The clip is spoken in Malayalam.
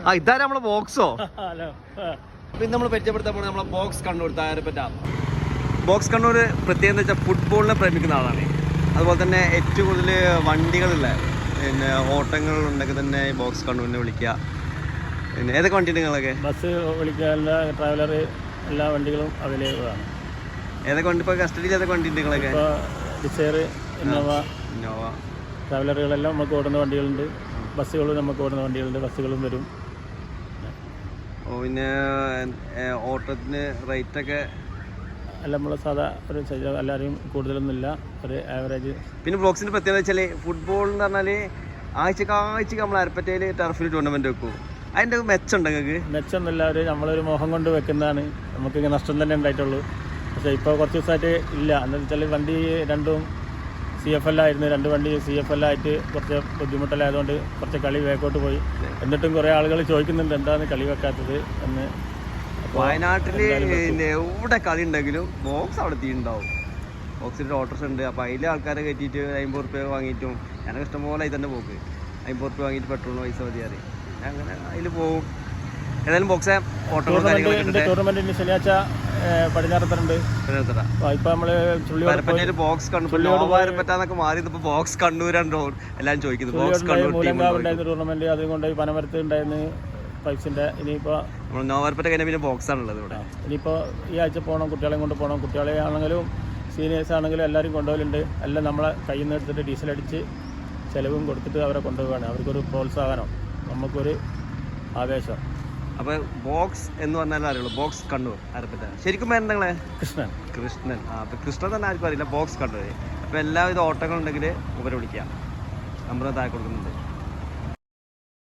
ഇതാരാ നമ്മളെ ബോക്സോ? പിന്നെ നമ്മൾ പരിചയപ്പെടുത്താൻ പോണത് നമ്മളെ ബോക്സ് കണ്ണൂർ താരപ്പറ്റ. ബോക്സ് കണ്ണൂർ പ്രത്യേകം എന്ന് വെച്ചാൽ ഫുട്ബോളിനെ പ്രേമിക്കുന്ന ആളാണ്. അതുപോലെ തന്നെ ഏറ്റവും കൂടുതൽ വണ്ടികളുള്ള പിന്നെ ഓട്ടങ്ങളുണ്ടെങ്കിൽ തന്നെ ബോക്സ് കണ്ണൂരിനെ വിളിക്കുക. പിന്നെ ഏതൊക്കെ വണ്ടി ഉണ്ട് നിങ്ങളൊക്കെ? ബസ് വിളിക്കുക, എല്ലാ ട്രാവലർ എല്ലാ വണ്ടികളും അവൈലബിൾ ആണ്. ഏതൊക്കെ വണ്ടി ഇപ്പോൾ കസ്റ്റഡിയിൽ ഏതൊക്കെ വണ്ടി ഉണ്ട് നിങ്ങളൊക്കെ? ഇപ്പോൾ ഡിസയർ, ഇന്നോവ ട്രാവലറുകളെല്ലാം നമുക്ക് ഓടുന്ന വണ്ടികളുണ്ട്. ബസ്സുകളും നമുക്ക് ഓടുന്ന വണ്ടികളുണ്ട്. ബസ്സുകളും വരും. പിന്നെ ഓട്ടത്തിന് റേറ്റൊക്കെ അല്ല നമ്മൾ സാധാ ഒരു എല്ലാവരെയും കൂടുതലൊന്നുമില്ല, ഒരു ആവറേജ്. പിന്നെ ബോക്സിൻ്റെ പ്രത്യേകത വെച്ചാൽ ഫുട്ബോൾ എന്ന് പറഞ്ഞാൽ ആഴ്ചക്ക് നമ്മൾ അരപ്പറ്റയിൽ ടർഫിൽ ടൂർണമെൻറ്റ് വെക്കും. അതിൻ്റെ മെച്ചമുണ്ട് നിങ്ങൾക്ക്? മെച്ചമൊന്നുമില്ല, നമ്മളൊരു മോഹം കൊണ്ട് വെക്കുന്നതാണ്. നമുക്കിങ്ങനെ നഷ്ടം തന്നെ ഉണ്ടായിട്ടുള്ളൂ. പക്ഷേ ഇപ്പോൾ കുറച്ച് ദിവസമായിട്ട് ഇല്ല. എന്താ വെച്ചാൽ വണ്ടി രണ്ടും CFL ആയിരുന്നു. 2 വണ്ടി CFL ആയിട്ട് കുറച്ച് ബുദ്ധിമുട്ടല്ലായതുകൊണ്ട് കുറച്ച് കളി വേക്കോട്ട് പോയി. എന്നിട്ടും കുറേ ആളുകൾ ചോദിക്കുന്നുണ്ട് എന്താണ് കളി വെക്കാത്തത് എന്ന്. വയനാട്ടിൽ എവിടെ കളി ഉണ്ടെങ്കിലും ബോക്സ് അവിടെ തീണ്ടാവും. ബോക്സിൻ്റെ ഓട്ടോസ് ഉണ്ട്. അപ്പോൾ അതിലെ ആൾക്കാരെ കയറ്റിയിട്ട് 50 റുപ്യ വാങ്ങിയിട്ടും ഞാനൊക്കെ ഇഷ്ടംപോലെ അതിൽ തന്നെ പോക്ക്. 50 റുപ്യ വാങ്ങിയിട്ട് പെട്രോളിന് പൈസ മതിയാറ് അങ്ങനെ അതിൽ പോകും. ഏതായാലും ബോക്സ് ഓട്ടോകളും കാര്യങ്ങളൊക്കെ ടൂർണമെൻറ്റിന് ശനിയാഴ്ച പടിഞ്ഞാറത്തറുണ്ട്. ഇപ്പം നമ്മൾ ബോക്സ് കണ്ണൂർ മാറി ബോക്സ് കണ്ണൂരാണ് എല്ലാവരും ചോദിക്കുന്നത്. ബോക്സ് കണ്ണൂർ മൂലങ്കാവുണ്ടായിരുന്നു ടൂർണമെൻറ്റ്, അതുകൊണ്ട് പനമരത്ത് ഉണ്ടായിരുന്നു പൈസൻ്റെ. ഇനിയിപ്പോൾ നോവാർപ്പറ്റ കഴിഞ്ഞാൽ പിന്നെ ബോക്സ് ആണുള്ളത് ഇവിടെ. ഇനിയിപ്പോൾ ഈ ആഴ്ച പോകണം, കുട്ടികളെയും കൊണ്ട് പോകണം. കുട്ടികളെ ആണെങ്കിലും സീനിയേഴ്സ് ആണെങ്കിലും എല്ലാവരും കൊണ്ടുപോകലുണ്ട്. എല്ലാം നമ്മളെ കയ്യിൽ നിന്ന് എടുത്തിട്ട് ഡീസലടിച്ച് ചിലവും കൊടുത്തിട്ട് അവരെ കൊണ്ടുപോവുകയാണ്. അവർക്കൊരു പ്രോത്സാഹനം, നമുക്കൊരു ആവേശം. അപ്പോൾ ബോക്സ് എന്ന് പറഞ്ഞാൽ അറിയുള്ളൂ ബോക്സ് കണ്ണൂർ അരപ്പറ്റ. ശരിക്കും എന്തെങ്കിലേ കൃഷ്ണൻ. അപ്പോൾ കൃഷ്ണൻ തന്നെ ആർക്കും അറിയില്ല, ബോക്സ് കണ്ണൂർ. അപ്പോൾ എല്ലാവിധ ഓട്ടങ്ങളുണ്ടെങ്കിൽ ഇവരെ വിളിക്കാം. നമ്പർ താഴെ കൊടുക്കുന്നുണ്ട്.